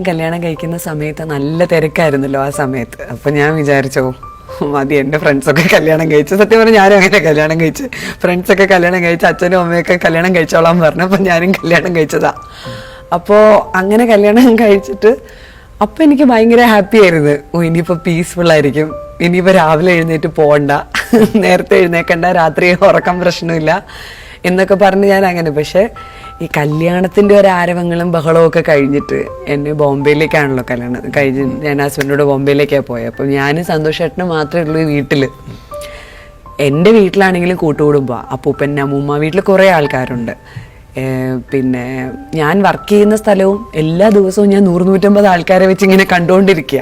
കല്യാണം കഴിക്കുന്ന സമയത്ത് നല്ല തിരക്കായിരുന്നല്ലോ ആ സമയത്ത്. അപ്പൊ ഞാൻ വിചാരിച്ചോ മതി, എൻ്റെ ഫ്രണ്ട്സൊക്കെ കല്യാണം കഴിച്ചു. സത്യം പറഞ്ഞാൽ ഞാനും അങ്ങനെ കല്യാണം കഴിച്ച്, ഫ്രണ്ട്സൊക്കെ കല്യാണം കഴിച്ച്, അച്ഛനും അമ്മയൊക്കെ കല്യാണം കഴിച്ചോളാൻ പറഞ്ഞു. അപ്പം ഞാനും കല്യാണം കഴിച്ചതാ. അപ്പോൾ അങ്ങനെ കല്യാണം കഴിച്ചിട്ട് അപ്പം എനിക്ക് ഭയങ്കര ഹാപ്പി ആയിരുന്നു. ഇനിയിപ്പോൾ പീസ്ഫുൾ ആയിരിക്കും, ഇനിയിപ്പോൾ രാവിലെ എഴുന്നേറ്റ് പോകണ്ട, നേരത്തെ എഴുന്നേക്കണ്ട, രാത്രി ഉറക്കം പ്രശ്നമില്ല എന്നൊക്കെ പറഞ്ഞ് ഞാൻ അങ്ങനെ. പക്ഷെ ഈ കല്യാണത്തിൻ്റെ ഒരു ആരവങ്ങളും ബഹളവും ഒക്കെ കഴിഞ്ഞിട്ട് എന്നെ ബോംബെയിലേക്കാണല്ലോ കല്യാണം കഴിഞ്ഞ് ഞാൻ ഹസ്ബൻഡോട് ബോംബെയിലേക്കാണ് പോയത്. അപ്പം ഞാനും സന്തോഷേട്ടനും മാത്രമേ ഉള്ളൂ ഈ വീട്ടിൽ. എൻ്റെ വീട്ടിലാണെങ്കിലും കൂട്ടുകുടുംബമാണ്, അപ്പൂപ്പൻ അമ്മൂമ്മ, വീട്ടിൽ കുറേ ആൾക്കാരുണ്ട്. പിന്നെ ഞാൻ വർക്ക് ചെയ്യുന്ന സ്ഥലവും എല്ലാ ദിവസവും ഞാൻ 100-150 ആൾക്കാരെ വെച്ച് ഇങ്ങനെ കണ്ടുകൊണ്ടിരിക്കുക.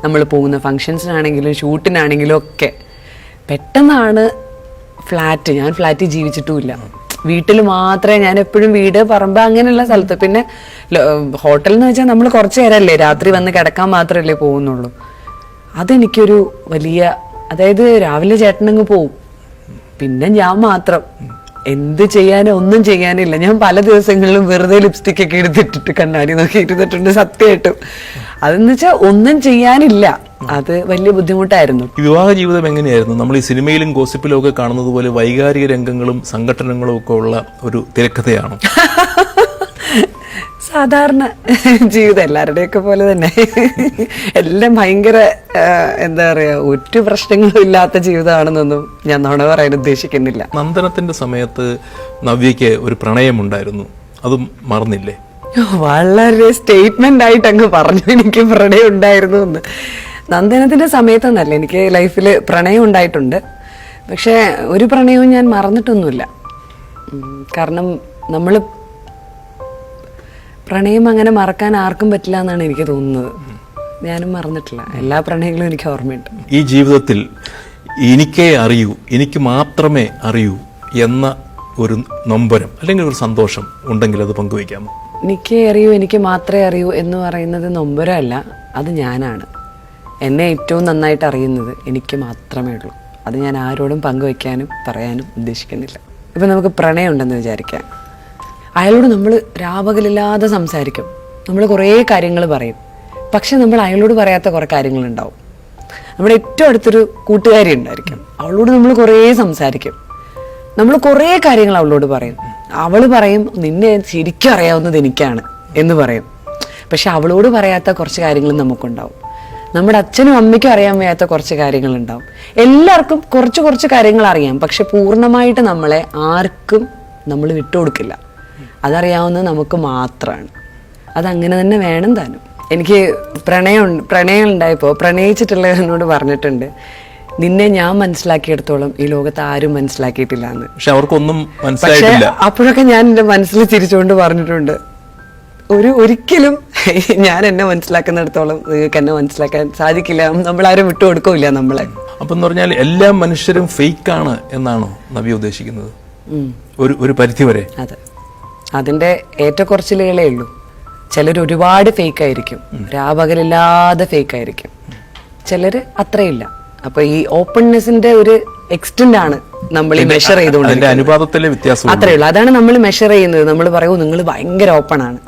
നമ്മൾ പോകുന്ന ഫങ്ഷൻസിനാണെങ്കിലും ഷൂട്ടിനാണെങ്കിലും ഒക്കെ. പെട്ടെന്നാണ് ഫ്ലാറ്റ്, ഞാൻ ഫ്ലാറ്റിൽ ജീവിച്ചിട്ടുമില്ല, വീട്ടിൽ മാത്രമേ, ഞാൻ എപ്പോഴും വീട് പറമ്പ് അങ്ങനെയുള്ള സ്ഥലത്ത്. പിന്നെ ഹോട്ടൽ എന്ന് വെച്ചാൽ നമ്മൾ കുറച്ച് നേരമല്ലേ, രാത്രി വന്ന് കിടക്കാൻ മാത്രമല്ലേ പോകുന്നുള്ളൂ. അതെനിക്കൊരു വലിയ, അതായത് രാവിലെ ചേട്ടനങ്ങ് പോവും, പിന്നെ ഞാൻ മാത്രം. എന്ത് ചെയ്യാനോ ഒന്നും ചെയ്യാനില്ല. ഞാൻ പല ദിവസങ്ങളിലും വെറുതെ ലിപ്സ്റ്റിക് ഒക്കെ എടുത്തിട്ടിട്ട് കണ്ണാടി നോക്കി ഇരുന്നിട്ടുണ്ട് സത്യമായിട്ടും. അതെന്ന് വെച്ചാൽ ഒന്നും ചെയ്യാനില്ല, അത് വലിയ ബുദ്ധിമുട്ടായിരുന്നു. വിവാഹ ജീവിതം എങ്ങനെയായിരുന്നു? നമ്മൾ ഈ സിനിമയിലും ഗോസിപ്പിലും ഒക്കെ കാണുന്നത് പോലെ വൈകാരിക രംഗങ്ങളും സംഘടനകളും ഒക്കെ ഉള്ള ഒരു തിരക്കഥയാണോ? സാധാരണ ജീവിതം എല്ലാവരുടെയൊക്കെ പോലെ തന്നെ, എല്ലാം ഭയങ്കര എന്താ പറയാ, ഒരു പ്രശ്നങ്ങളും ഇല്ലാത്ത ജീവിതമാണെന്നൊന്നും ഞാൻ നുണ പറയാൻ ഉദ്ദേശിക്കുന്നില്ല. നന്ദനത്തിന്റെ സമയത്ത് നവ്യയ്ക്ക് ഒരു പ്രണയമുണ്ടായിരുന്നു, അതും മറന്നില്ലേ? വളരെ സ്റ്റേറ്റ്മെന്റ് ആയിട്ട് അങ്ങ് പറഞ്ഞു എനിക്ക് പ്രണയം ഉണ്ടായിരുന്നു എന്ന്. നന്ദനത്തിന്റെ സമയത്തൊന്നല്ല, എനിക്ക് ലൈഫിൽ പ്രണയം ഉണ്ടായിട്ടുണ്ട്. പക്ഷെ ഒരു പ്രണയവും ഞാൻ മറന്നിട്ടൊന്നുമില്ല. കാരണം നമ്മൾ പ്രണയം അങ്ങനെ മറക്കാൻ ആർക്കും പറ്റില്ല എന്നാണ് എനിക്ക് തോന്നുന്നത്. ഞാനും മറന്നിട്ടില്ല, എല്ലാ പ്രണയങ്ങളും എനിക്ക് ഓർമ്മയുണ്ട്. ഈ ജീവിതത്തിൽ എനിക്കേ അറിയൂ, എനിക്ക് മാത്രമേ അറിയൂ എന്ന ഒരു നൊമ്പരം അല്ലെങ്കിൽ ഒരു സന്തോഷം ഉണ്ടെങ്കിൽ അത് പങ്കുവയ്ക്കാമോ? എനിക്കേ അറിയൂ, എനിക്ക് മാത്രമേ അറിയൂ എന്ന് പറയുന്നത് നൊമ്പരമല്ല, അത് ഞാനാണ്. എന്നെ ഏറ്റവും നന്നായിട്ട് അറിയുന്നത് എനിക്ക് മാത്രമേ ഉള്ളൂ. അത് ഞാൻ ആരോടും പങ്കുവയ്ക്കാനും പറയാനും ഉദ്ദേശിക്കുന്നില്ല. ഇപ്പം നമുക്ക് പ്രണയം ഉണ്ടെന്ന് വിചാരിക്കാം, അയാളോട് നമ്മൾ രാപകലില്ലാതെ സംസാരിക്കും, നമ്മൾ കുറേ കാര്യങ്ങൾ പറയും. പക്ഷെ നമ്മൾ അയാളോട് പറയാത്ത കുറേ കാര്യങ്ങളുണ്ടാവും. നമ്മുടെ ഏറ്റവും അടുത്തൊരു കൂട്ടുകാരി ഉണ്ടായിരിക്കും, അവളോട് നമ്മൾ കുറേ സംസാരിക്കും, നമ്മൾ കുറേ കാര്യങ്ങൾ അവളോട് പറയും. അവൾ പറയും നിന്നെ ശരിക്കും അറിയാവുന്നത് എനിക്കാണ് എന്ന് പറയും. പക്ഷെ അവളോട് പറയാത്ത കുറച്ച് കാര്യങ്ങളും നമുക്കുണ്ടാവും. നമ്മുടെ അച്ഛനും അമ്മയ്ക്കും അറിയാൻ വയ്യാത്ത കുറച്ച് കാര്യങ്ങളുണ്ടാവും. എല്ലാവർക്കും കുറച്ച് കുറച്ച് കാര്യങ്ങൾ അറിയാം, പക്ഷെ പൂർണ്ണമായിട്ട് നമ്മളെ ആർക്കും നമ്മൾ വിട്ടുകൊടുക്കില്ല. അതറിയാവുന്നത് നമുക്ക് മാത്രമാണ്. അതങ്ങനെ തന്നെ വേണം താനും. എനിക്ക് പ്രണയം ഉണ്ടായപ്പോൾ പ്രണയിച്ചിട്ടുള്ളവരോട് പറഞ്ഞിട്ടുണ്ട്, നിന്നെ ഞാൻ മനസ്സിലാക്കിയെടുത്തോളം ഈ ലോകത്ത് ആരും മനസ്സിലാക്കിയിട്ടില്ല എന്ന്. പക്ഷെ അവർക്കൊന്നും മനസ്സിലായിട്ടില്ല. അപ്പോഴൊക്കെ ഞാൻ എൻ്റെ മനസ്സിൽ ചിരിച്ചുകൊണ്ട് പറഞ്ഞിട്ടുണ്ട്, ഒരിക്കലും ഞാൻ എന്നെ മനസ്സിലാക്കുന്നിടത്തോളം നിങ്ങൾക്ക് എന്നെ മനസ്സിലാക്കാൻ സാധിക്കില്ല, നമ്മളാരും വിട്ടുകൊടുക്കില്ല നമ്മളെ. അപ്പം എന്ന് പറഞ്ഞാൽ എല്ലാ മനുഷ്യരും ഫേക്കാണ് എന്നാണോ നവ്യ ഉദ്ദേശിക്കുന്നത്? ഒരു പരിധി വരെ അതെ, അതിൻ്റെ ഏറ്റക്കുറച്ചിലുകളേ ഉള്ളൂ. ചിലർ ഒരുപാട് ഫേക്ക് ആയിരിക്കും, രാപകലില്ലാതെ ഫേക്ക് ആയിരിക്കും. ചിലർ അത്രയില്ല. അപ്പൊ ഈ ഓപ്പൺനെസിന്റെ ഒരു എക്സ്റ്റെന്റ് ആണ് നമ്മൾ ഈ മെഷർ ചെയ്തുകൊണ്ടിരിക്കുന്നത്. അത്രേ ഉള്ളൂ, അതാണ് നമ്മൾ മെഷർ ചെയ്യുന്നത്. നമ്മൾ പറയൂ നിങ്ങൾ ഭയങ്കര ഓപ്പൺ ആണ്.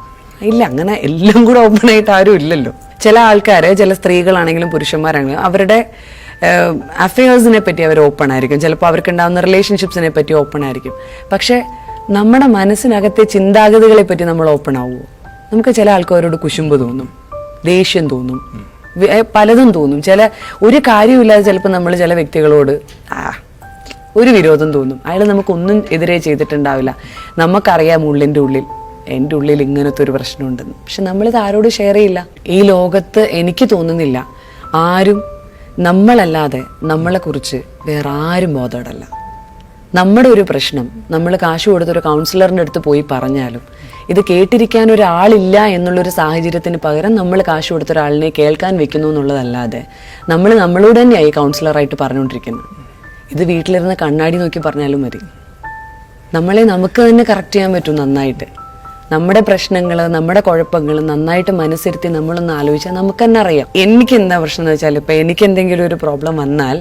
ഇല്ല, അങ്ങനെ എല്ലാം കൂടെ ഓപ്പൺ ആയിട്ട് ആരും ഇല്ലല്ലോ. ചില ആൾക്കാര്, ചില സ്ത്രീകളാണെങ്കിലും പുരുഷന്മാരാണെങ്കിലും അവരുടെ അഫയേഴ്സിനെ പറ്റി അവർ ഓപ്പൺ ആയിരിക്കും, ചിലപ്പോൾ അവർക്ക് ഉണ്ടാകുന്ന റിലേഷൻഷിപ്സിനെ പറ്റി ഓപ്പൺ ആയിരിക്കും. പക്ഷെ നമ്മുടെ മനസ്സിനകത്തെ ചിന്താഗതികളെ പറ്റി നമ്മൾ ഓപ്പൺ ആവുമോ? നമുക്ക് ചില ആൾക്കാരോട് കുശുമ്പ് തോന്നും, ദേഷ്യം തോന്നും, പലതും തോന്നും. ഒരു കാര്യമില്ലാതെ ചിലപ്പോൾ നമ്മൾ ചില വ്യക്തികളോട് ഒരു വിരോധം തോന്നും. അയാൾ നമുക്കൊന്നും എതിരെ ചെയ്തിട്ടുണ്ടാവില്ല, നമുക്കറിയാം ഉള്ളിൻ്റെ ഉള്ളിൽ എൻ്റെ ഉള്ളിൽ ഇങ്ങനത്തെ ഒരു പ്രശ്നമുണ്ടെന്ന്. പക്ഷെ നമ്മളിത് ആരോട് ഷെയർ ചെയ്യില്ല. ഈ ലോകത്ത് എനിക്ക് തോന്നുന്നില്ല ആരും നമ്മളല്ലാതെ നമ്മളെക്കുറിച്ച് വേറെ ആരും ബോധവടല്ല. നമ്മുടെ ഒരു പ്രശ്നം നമ്മൾ കാശ് കൊടുത്തൊരു കൗൺസിലറിൻ്റെ അടുത്ത് പോയി പറഞ്ഞാലും ഇത് കേട്ടിരിക്കാൻ ഒരാളില്ല എന്നുള്ളൊരു സാഹചര്യത്തിന് പകരം നമ്മൾ കാശ് കൊടുത്തൊരാളിനെ കേൾക്കാൻ വെക്കുന്നു എന്നുള്ളതല്ലാതെ നമ്മൾ നമ്മളോട് തന്നെയായി കൗൺസിലറായിട്ട് പറഞ്ഞുകൊണ്ടിരിക്കുന്നത്. ഇത് വീട്ടിലിരുന്ന് കണ്ണാടി നോക്കി പറഞ്ഞാലും മതി, നമ്മളെ നമുക്ക് തന്നെ കറക്റ്റ് ചെയ്യാൻ പറ്റും നന്നായിട്ട്. നമ്മുടെ പ്രശ്നങ്ങൾ, നമ്മുടെ കുഴപ്പങ്ങൾ നന്നായിട്ട് മനസ്സിരുത്തി നമ്മളൊന്ന് ആലോചിച്ചാൽ നമുക്ക് തന്നെ അറിയാം. എനിക്ക് എന്താ പ്രശ്നം എന്ന് വെച്ചാൽ, ഇപ്പം എനിക്ക് എന്തെങ്കിലും ഒരു പ്രോബ്ലം വന്നാൽ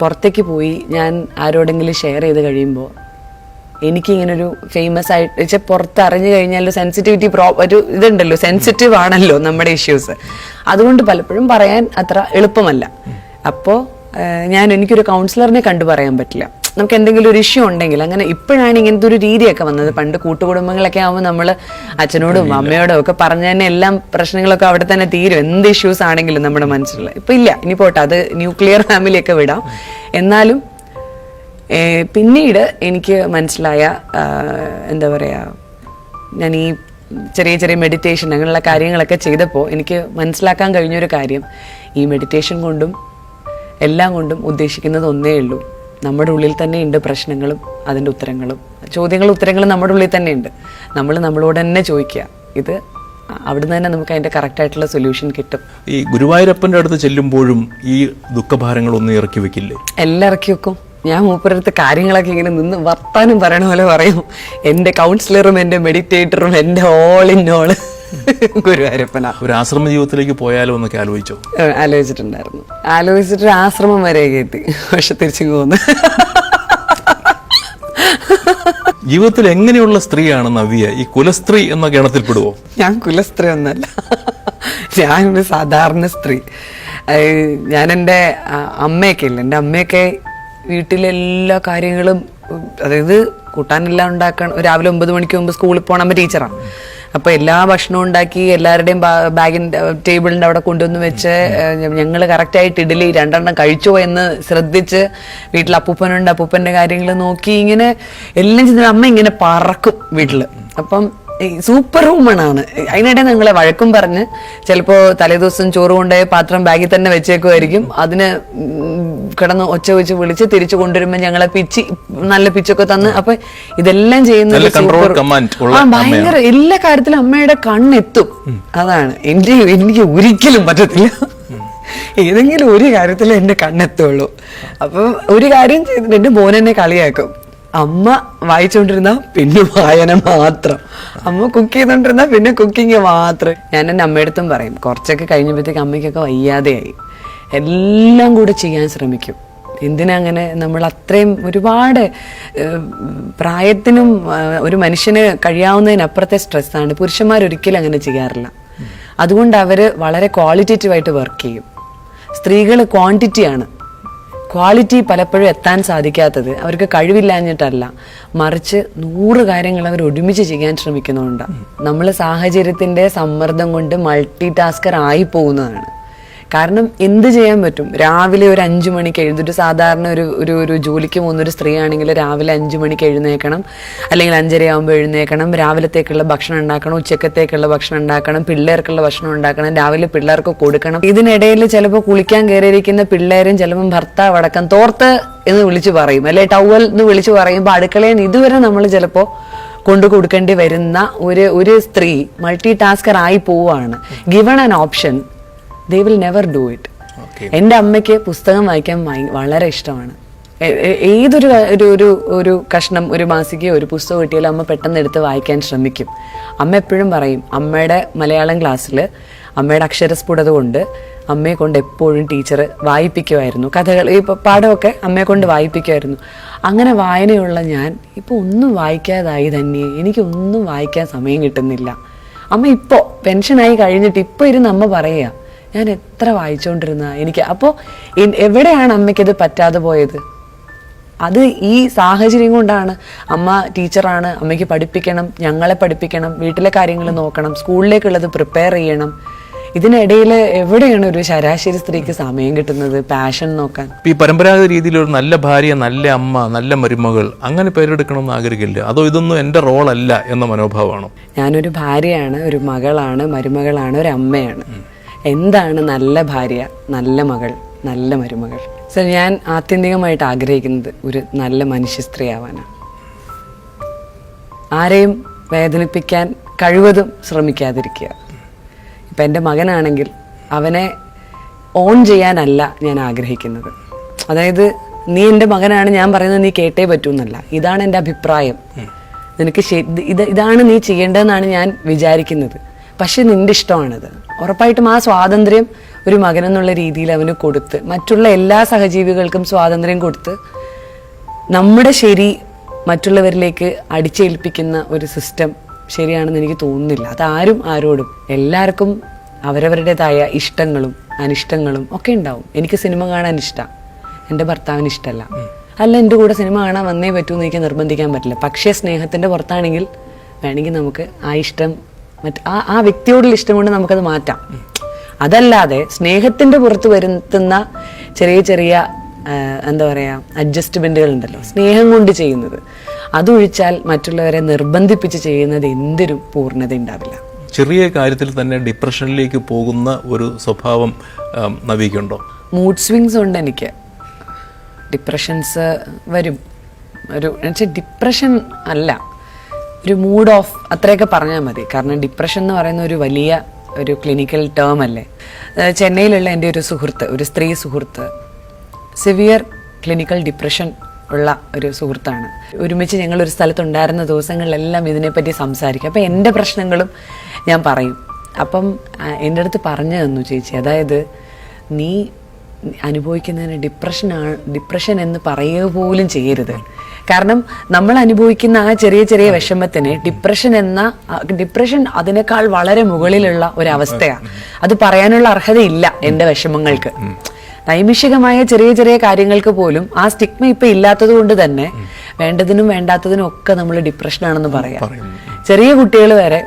പുറത്തേക്ക് പോയി ഞാൻ ആരോടെങ്കിലും ഷെയർ ചെയ്ത് കഴിയുമ്പോൾ എനിക്കിങ്ങനൊരു ഫേമസ് ആയിട്ട് വെച്ചാൽ പുറത്ത് അറിഞ്ഞു കഴിഞ്ഞാൽ സെൻസിറ്റിവിറ്റി ഒരു ഇതുണ്ടല്ലോ, സെൻസിറ്റീവ് ആണല്ലോ നമ്മുടെ ഇഷ്യൂസ്. അതുകൊണ്ട് പലപ്പോഴും പറയാൻ അത്ര എളുപ്പമല്ല. അപ്പോൾ എനിക്കൊരു കൗൺസിലറിനെ കണ്ടു പറയാൻ പറ്റില്ല. നമുക്ക് എന്തെങ്കിലും ഒരു ഇഷ്യൂ ഉണ്ടെങ്കിൽ, അങ്ങനെ ഇപ്പോഴാണ് ഇങ്ങനത്തെ ഒരു രീതിയൊക്കെ വന്നത്. പണ്ട് കൂട്ടുകുടുംബങ്ങളൊക്കെ ആകുമ്പോൾ നമ്മൾ അച്ഛനോടും അമ്മയോടും ഒക്കെ പറഞ്ഞു തന്നെ എല്ലാം പ്രശ്നങ്ങളൊക്കെ അവിടെ തന്നെ തീരും, എന്ത് ഇഷ്യൂസ് ആണെങ്കിലും നമ്മുടെ മനസ്സിലുള്ള. ഇപ്പം ഇല്ല, ഇനി പോട്ടെ, അത് ന്യൂക്ലിയർ ഫാമിലിയൊക്കെ വിടാം. എന്നാലും പിന്നീട് എനിക്ക് മനസ്സിലായ എന്താ പറയുക, ഞാൻ ഈ ചെറിയ ചെറിയ മെഡിറ്റേഷൻ അങ്ങനെയുള്ള കാര്യങ്ങളൊക്കെ ചെയ്തപ്പോൾ എനിക്ക് മനസ്സിലാക്കാൻ കഴിഞ്ഞൊരു കാര്യം, ഈ മെഡിറ്റേഷൻ കൊണ്ടും എല്ലാം കൊണ്ടും ഉദ്ദേശിക്കുന്നത് ഒന്നേ ഉള്ളൂ, നമ്മുടെ ഉള്ളിൽ തന്നെ ഉണ്ട് പ്രശ്നങ്ങളും അതിൻ്റെ ഉത്തരങ്ങളും, ചോദ്യങ്ങളും ഉത്തരങ്ങളും നമ്മുടെ ഉള്ളിൽ തന്നെ ഉണ്ട്. നമ്മൾ നമ്മളോട് തന്നെ ചോദിക്കുക, ഇത് അവിടുന്ന് തന്നെ നമുക്ക് അതിൻ്റെ കറക്റ്റായിട്ടുള്ള സൊല്യൂഷൻ കിട്ടും. ഈ ഗുരുവായൂരപ്പൻ്റെ അടുത്ത് ചെല്ലുമ്പോഴും ഈ ദുഃഖഭാരങ്ങളൊന്നും ഇറക്കി വെക്കില്ലേ? എല്ലാം ഇറക്കി വെക്കും. ഞാൻ മൂപ്പരടുത്ത് കാര്യങ്ങളൊക്കെ ഇങ്ങനെ നിന്ന് വർത്താനം പറയണ പോലെ പറയും. എൻ്റെ കൗൺസിലറും എൻ്റെ മെഡിറ്റേറ്ററും എൻ്റെ ഓൾ ഇൻ ഓൾ ഗുരുവായൂരപ്പനാ. ഒരു ആശ്രമ ജീവിതത്തിലേക്ക് പോയാലോ എന്നൊക്കെ ആലോചിച്ചോ? ആലോചിച്ചിട്ടുണ്ടായിരുന്നു. ആലോചിച്ചിട്ട് ആശ്രമം വരെ എത്തി, പക്ഷെ തിരിച്ചു പോന്നു. ജീവിതത്തിൽ എങ്ങനെയുള്ള സ്ത്രീയാണ് നവ്യ? ഈ കുലസ്ത്രീ എന്ന ഗണത്തിൽ പെടുവോ? ഞാൻ കുലസ്ത്രീ ഒന്നല്ല, ഞാനൊരു സാധാരണ സ്ത്രീ. ഞാൻ എൻ്റെ അമ്മയൊക്കെ ഇല്ല, എൻ്റെ അമ്മയൊക്കെ വീട്ടിലെല്ലാ കാര്യങ്ങളും, അതായത് കൂട്ടാനെല്ലാം ഉണ്ടാക്കണം. രാവിലെ 9 മണിക്ക് മുമ്പ് സ്കൂളിൽ പോകണം. അമ്മ ടീച്ചറാണ്. അപ്പൊ എല്ലാ ഭക്ഷണവും ഉണ്ടാക്കി എല്ലാവരുടെയും ബാഗിന്റെ ടേബിളിന്റെ അവിടെ കൊണ്ടുവന്ന് വെച്ച് ഞങ്ങൾ കറക്റ്റായിട്ട് ഇഡ്ഡലി 2 കഴിച്ചോ എന്ന് ശ്രദ്ധിച്ച്, വീട്ടിൽ അപ്പൂപ്പനുണ്ട്, അപ്പൂപ്പന്റെ കാര്യങ്ങൾ നോക്കി ഇങ്ങനെ എല്ലാം ചെയ്ത് അമ്മ ഇങ്ങനെ പറക്കും വീട്ടില്. അപ്പം സൂപ്പർ വുമണാണ്. അതിനിടെ ഞങ്ങളെ വഴക്കും പറഞ്ഞ് ചിലപ്പോൾ തലേദിവസം ചോറ് കൊണ്ടുപോയ പാത്രം ബാഗിൽ തന്നെ വെച്ചേക്കുമായിരിക്കും. അതിന് കിടന്ന് ഒച്ച വെച്ച് വിളിച്ച് തിരിച്ചു കൊണ്ടുവരുമ്പോൾ ഞങ്ങളെ നല്ല പിച്ചൊക്കെ തന്ന്. അപ്പൊ ഇതെല്ലാം ചെയ്യുന്നത് ഭയങ്കര, എല്ലാ കാര്യത്തിലും അമ്മയുടെ കണ്ണെത്തും. അതാണ് എനിക്ക് ഒരിക്കലും പറ്റത്തില്ല. ഏതെങ്കിലും ഒരു കാര്യത്തിൽ എന്റെ കണ്ണെത്തുള്ളൂ. അപ്പൊ ഒരു കാര്യം ചെയ്തിട്ട് എന്റെ മോനെന്നെ കളിയാക്കും. അമ്മ വായിച്ചുകൊണ്ടിരുന്ന പിന്നെ വായന മാത്രം, അമ്മ കുക്ക് ചെയ്തോണ്ടിരുന്ന പിന്നെ കുക്കിങ് മാത്രം. ഞാൻ എൻ്റെ അമ്മയടുത്തും പറയും, കുറച്ചൊക്കെ കഴിഞ്ഞപ്പോഴത്തേക്ക് അമ്മയ്ക്കൊക്കെ വയ്യാതെയായി. എല്ലാം കൂടെ ചെയ്യാൻ ശ്രമിക്കും. എന്തിനങ്ങനെ? നമ്മൾ അത്രയും ഒരുപാട് പ്രായത്തിനും ഒരു മനുഷ്യന് കഴിയാവുന്നതിനപ്പുറത്തെ സ്ട്രെസ്സാണ്. പുരുഷന്മാരൊരിക്കലും അങ്ങനെ ചെയ്യാറില്ല. അതുകൊണ്ട് അവർ വളരെ ക്വാളിറ്റേറ്റീവായിട്ട് വർക്ക് ചെയ്യും. സ്ത്രീകൾ ക്വാണ്ടിറ്റിയാണ്. ക്വാളിറ്റി പലപ്പോഴും എത്താൻ സാധിക്കാത്തത് അവർക്ക് കഴിവില്ലാഞ്ഞിട്ടല്ല, മറിച്ച് 100 കാര്യങ്ങൾ അവർ ഒരുമിച്ച് ചെയ്യാൻ ശ്രമിക്കുന്നുണ്ടാണ്. നമ്മൾ സാഹചര്യത്തിൻ്റെ സമ്മർദ്ദം കൊണ്ട് മൾട്ടി ടാസ്കർ ആയി പോകുന്നതാണ്. കാരണം എന്ത് ചെയ്യാൻ പറ്റും? രാവിലെ ഒരു 5 മണിക്ക് എഴുന്നേറ്റ്, സാധാരണ ഒരു ജോലിക്ക് പോകുന്നൊരു സ്ത്രീ ആണെങ്കിൽ രാവിലെ 5 മണിക്ക് എഴുന്നേക്കണം, അല്ലെങ്കിൽ 5:30 ആകുമ്പോൾ എഴുന്നേക്കണം. രാവിലത്തേക്കുള്ള ഭക്ഷണം ഉണ്ടാക്കണം, ഉച്ചക്കത്തേക്കുള്ള ഭക്ഷണം ഉണ്ടാക്കണം, പിള്ളേർക്കുള്ള ഭക്ഷണം ഉണ്ടാക്കണം, രാവിലെ പിള്ളേർക്ക് കൊടുക്കണം. ഇതിനിടയിൽ ചിലപ്പോൾ കുളിക്കാൻ കയറിയിരിക്കുന്ന പിള്ളേരും ചിലപ്പം ഭർത്താവ് അടക്കം തോർത്ത് എന്ന് വിളിച്ചു പറയും, അല്ലെ ടവൽ എന്ന് വിളിച്ചു പറയുമ്പോൾ അടുക്കളയിൽ ഇതുവരെ നമ്മൾ ചിലപ്പോൾ കൊണ്ടു കൊടുക്കേണ്ടി വരുന്ന ഒരു സ്ത്രീ മൾട്ടി ടാസ്കർ ആയി പോവാണ്. Given an option, they will never do it. എൻ്റെ അമ്മയ്ക്ക് പുസ്തകം വായിക്കാൻ വളരെ ഇഷ്ടമാണ്. ഏതൊരു ഒരു കഷ്ണം, ഒരു മാസികയോ ഒരു പുസ്തകം കിട്ടിയാലും അമ്മ പെട്ടെന്ന് എടുത്ത് വായിക്കാൻ ശ്രമിക്കും. അമ്മ എപ്പോഴും പറയും, അമ്മയുടെ മലയാളം ക്ലാസ്സിൽ അമ്മയുടെ അക്ഷരസ്ഫുടത കൊണ്ട് അമ്മയെ കൊണ്ട് എപ്പോഴും ടീച്ചർ വായിപ്പിക്കുമായിരുന്നു. കഥകൾ, ഈ പാഠമൊക്കെ അമ്മയെ കൊണ്ട് വായിപ്പിക്കുമായിരുന്നു. അങ്ങനെ വായനയുള്ള ഞാൻ ഇപ്പോൾ ഒന്നും വായിക്കാതായി തന്നെ, എനിക്കൊന്നും വായിക്കാൻ സമയം കിട്ടുന്നില്ല. അമ്മ ഇപ്പോൾ പെൻഷനായി കഴിഞ്ഞിട്ട് ഇപ്പോൾ ഇരുന്ന് അമ്മ പറയുക, ഞാൻ എത്ര വായിച്ചുകൊണ്ടിരുന്ന എനിക്ക്. അപ്പോൾ എവിടെയാണ് അമ്മയ്ക്കത് പറ്റാതെ പോയത്? അത് ഈ സാഹചര്യം കൊണ്ടാണ്. അമ്മ ടീച്ചറാണ്, അമ്മയ്ക്ക് പഠിപ്പിക്കണം, ഞങ്ങളെ പഠിപ്പിക്കണം, വീട്ടിലെ കാര്യങ്ങൾ നോക്കണം, സ്കൂളിലേക്കുള്ളത് പ്രിപ്പയർ ചെയ്യണം. ഇതിനിടയിൽ എവിടെയാണ് ഒരു ശരാശരി സ്ത്രീക്ക് സമയം കിട്ടുന്നത് പാഷൻ നോക്കാൻ? ഈ പരമ്പരാഗത രീതിയിൽ ഒരു നല്ല ഭാര്യ, നല്ല അമ്മ, നല്ല മരുമകൾ അങ്ങനെ പേരെടുക്കണമെന്ന് ആഗ്രഹിക്കില്ല? അതോ ഇതൊന്നും എൻ്റെ റോളല്ല എന്ന മനോഭാവമാണോ? ഞാനൊരു ഭാര്യയാണ്, ഒരു മകളാണ്, മരുമകളാണ്, ഒരു അമ്മയാണ്. എന്താണ് നല്ല ഭാര്യ, നല്ല മകൾ, നല്ല മരുമകൾ? സർ, ഞാൻ ആത്യന്തികമായിട്ട് ആഗ്രഹിക്കുന്നത് ഒരു നല്ല മനുഷ്യ സ്ത്രീ ആവാനാണ്. ആരെയും വേദനിപ്പിക്കാൻ കഴിവതും ശ്രമിക്കാതിരിക്കുക. ഇപ്പം എൻ്റെ മകനാണെങ്കിൽ അവനെ ഓൺ ചെയ്യാനല്ല ഞാൻ ആഗ്രഹിക്കുന്നത്. അതായത് നീ എൻ്റെ മകനാണ്, ഞാൻ പറയുന്നത് നീ കേട്ടേ പറ്റൂ എന്നല്ല. ഇതാണ് എൻ്റെ അഭിപ്രായം, നിനക്ക് ഇതാണ് നീ ചെയ്യേണ്ടതെന്നാണ് ഞാൻ വിചാരിക്കുന്നത്. പക്ഷെ നിന്റെ ഇഷ്ടമാണിത്. ഉറപ്പായിട്ടും ആ സ്വാതന്ത്ര്യം ഒരു മകനെന്നുള്ള രീതിയിൽ അവന് കൊടുത്ത്, മറ്റുള്ള എല്ലാ സഹജീവികൾക്കും സ്വാതന്ത്ര്യം കൊടുത്ത്, നമ്മുടെ ശരി മറ്റുള്ളവരിലേക്ക് അടിച്ചേൽപ്പിക്കുന്ന ഒരു സിസ്റ്റം ശരിയാണെന്ന് എനിക്ക് തോന്നുന്നില്ല. അതാരും ആരോടും, എല്ലാവർക്കും അവരവരുടേതായ ഇഷ്ടങ്ങളും അനിഷ്ടങ്ങളും ഒക്കെ ഉണ്ടാവും. എനിക്ക് സിനിമ കാണാൻ ഇഷ്ടമാണ്, എൻ്റെ ഭർത്താവിന് ഇഷ്ടമല്ല. അല്ല, എൻ്റെ കൂടെ സിനിമ കാണാൻ വന്നേ പറ്റൂ എന്ന് എനിക്ക് നിർബന്ധിക്കാൻ പറ്റില്ല. പക്ഷേ സ്നേഹത്തിൻ്റെ പുറത്താണെങ്കിൽ വേണമെങ്കിൽ നമുക്ക് ആ ഇഷ്ടം ആ വ്യക്തിയോടുള്ള ഇഷ്ടം കൊണ്ട് നമുക്കത് മാറ്റാം. അതല്ലാതെ സ്നേഹത്തിൻ്റെ പുറത്ത് വരുത്തുന്ന ചെറിയ ചെറിയ എന്താ പറയുക അഡ്ജസ്റ്റ്മെൻറ്റുകൾ ഉണ്ടല്ലോ, സ്നേഹം കൊണ്ട് ചെയ്യുന്നത്, അതൊഴിച്ചാൽ മറ്റുള്ളവരെ നിർബന്ധിപ്പിച്ച് ചെയ്യുന്നത് എന്തിനും പൂർണ്ണത ഉണ്ടാവില്ല. ചെറിയ കാര്യത്തിൽ തന്നെ ഡിപ്രഷനിലേക്ക് പോകുന്ന ഒരു സ്വഭാവം നവിക്കുണ്ടോ? മൂഡ് സ്വിങ്സ് ഉണ്ട് എനിക്ക്. ഡിപ്രഷൻസ് വരും. ഡിപ്രഷൻ അല്ല, ഒരു മൂഡ് ഓഫ് അത്രയൊക്കെ പറഞ്ഞാൽ മതി. കാരണം ഡിപ്രഷൻ എന്ന് പറയുന്ന ഒരു വലിയ ഒരു ക്ലിനിക്കൽ ടേം അല്ലേ. ചെന്നൈയിലുള്ള എൻ്റെ ഒരു സുഹൃത്ത്, ഒരു സ്ത്രീ സുഹൃത്ത്, സിവിയർ ക്ലിനിക്കൽ ഡിപ്രഷൻ ഉള്ള ഒരു സുഹൃത്താണ്. ഒരുമിച്ച് ഞങ്ങളൊരു സ്ഥലത്തുണ്ടായിരുന്ന ദിവസങ്ങളിലെല്ലാം ഇതിനെപ്പറ്റി സംസാരിക്കും. അപ്പം എൻ്റെ പ്രശ്നങ്ങളും ഞാൻ പറയും. അപ്പം എൻ്റെ അടുത്ത് പറഞ്ഞു തന്നു, ചേച്ചി, അതായത് നീ അനുഭവിക്കുന്നതിന് ഡിപ്രഷൻ എന്ന് പറയുക പോലും ചെയ്യരുത്. കാരണം നമ്മൾ അനുഭവിക്കുന്ന ആ ചെറിയ ചെറിയ വിഷമത്തിന് ഡിപ്രഷൻ അതിനേക്കാൾ വളരെ മുകളിലുള്ള ഒരവസ്ഥയാണ്. അത് പറയാനുള്ള അർഹതയില്ല എൻ്റെ വിഷമങ്ങൾക്ക്. നൈമിഷികമായ ചെറിയ ചെറിയ കാര്യങ്ങൾക്ക് പോലും ആ സ്റ്റിഗ്മ ഇപ്പൊ ഇല്ലാത്തത് കൊണ്ട് തന്നെ വേണ്ടതിനും വേണ്ടാത്തതിനും ഒക്കെ നമ്മൾ ഡിപ്രഷനാണെന്ന് പറയാം. ചെറിയ കുട്ടികൾ വരെ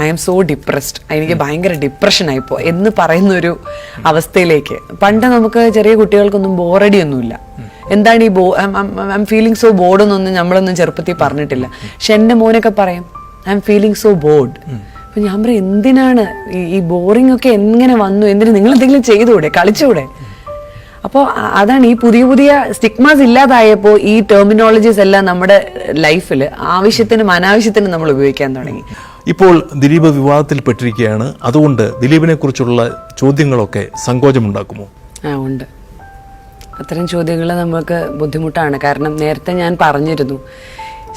ഐ ആം സോ ഡിപ്രസ്ഡ്, എനിക്ക് ഭയങ്കര ഡിപ്രഷൻ ആയിപ്പോ എന്ന് പറയുന്ന ഒരു അവസ്ഥയിലേക്ക്. പണ്ട് നമുക്ക് ചെറിയ കുട്ടികൾക്കൊന്നും ബോറടിയൊന്നുമില്ല. എന്താണ് ഈ I M feeling so board എന്നൊന്നും നമ്മളൊന്നും ചെറുപ്പത്തിൽ പറഞ്ഞിട്ടില്ല. പക്ഷെ എൻ്റെ മോനൊക്കെ പറയും I M feeling so board. അപ്പൊ ഞാൻ പറയും, എന്തിനാണ് ഈ ബോറിംഗ് ഒക്കെ എങ്ങനെ വന്നു, എന്തിനു നിങ്ങൾ എന്തെങ്കിലും ചെയ്തുകൂടെ, കളിച്ചുകൂടെ? അപ്പോൾ അതാണ് ഈ പുതിയ പുതിയ സ്റ്റിഗ്മാസ് ഇല്ലാതായപ്പോൾ ഈ ടെർമിനോളജീസ് എല്ലാം നമ്മുടെ ലൈഫിൽ ആവശ്യത്തിനും അനാവശ്യത്തിനും നമ്മൾ ഉപയോഗിക്കാൻ തുടങ്ങി. ഇപ്പോൾ ദിലീപ് വിവാദത്തിൽപ്പെട്ടിരിക്കുകയാണ്. അതുകൊണ്ട് ദിലീപിനെ കുറിച്ചുള്ള ചോദ്യങ്ങളൊക്കെ സങ്കോചമുണ്ടാക്കുമോ? ഉണ്ട്. അത്തരം ചോദ്യങ്ങൾ നമുക്ക് ബുദ്ധിമുട്ടാണ്. കാരണം നേരത്തെ ഞാൻ പറഞ്ഞിരുന്നു,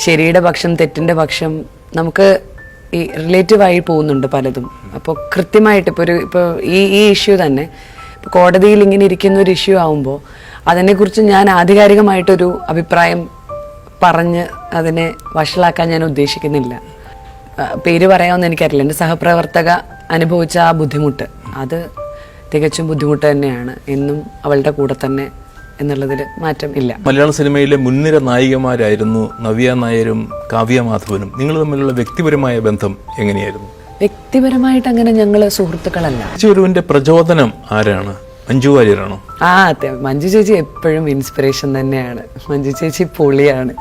ശരിയുടെ പക്ഷം തെറ്റിൻ്റെ പക്ഷം നമുക്ക് ഈ റിലേറ്റീവായി പോകുന്നുണ്ട് പലതും. അപ്പോൾ കൃത്യമായിട്ട് ഇപ്പോൾ ഈ ഇഷ്യൂ തന്നെ കോടതിയിൽ ഇങ്ങനെ ഇരിക്കുന്ന ഒരു ഇഷ്യൂ ആവുമ്പോൾ അതിനെക്കുറിച്ച് ഞാൻ ആധികാരികമായിട്ടൊരു അഭിപ്രായം പറഞ്ഞ് അതിനെ വഷളാക്കാൻ ഞാൻ ഉദ്ദേശിക്കുന്നില്ല. പേര് പറയാമെന്ന് എനിക്കറിയില്ല. എൻ്റെ സഹപ്രവർത്തക അനുഭവിച്ച ആ ബുദ്ധിമുട്ട് അത് തികച്ചും ബുദ്ധിമുട്ട് തന്നെയാണ്. എന്നും അവളുടെ കൂടെ തന്നെ എന്നുള്ളതിൽ മാറ്റം ഇല്ല. മലയാള സിനിമയിലെ മുൻനിര നായികമാരായിരുന്നു നവ്യ നായരും കാവ്യ മാധവനും. നിങ്ങൾ തമ്മിലുള്ള വ്യക്തിപരമായ ബന്ധം എങ്ങനെയായിരുന്നു? വ്യക്തിപരമായിട്ട് അങ്ങനെ ഞങ്ങൾ സുഹൃത്തുക്കളല്ല. ചേരുവിന്റെ പ്രചോദനം ആരാണ്? മഞ്ജു വാര്യരാണോ? അതെ, മഞ്ജു ചേച്ചി എപ്പോഴും ഇൻസ്പിറേഷൻ തന്നെയാണ്. മഞ്ജു ചേച്ചി പൊളിയാണ്.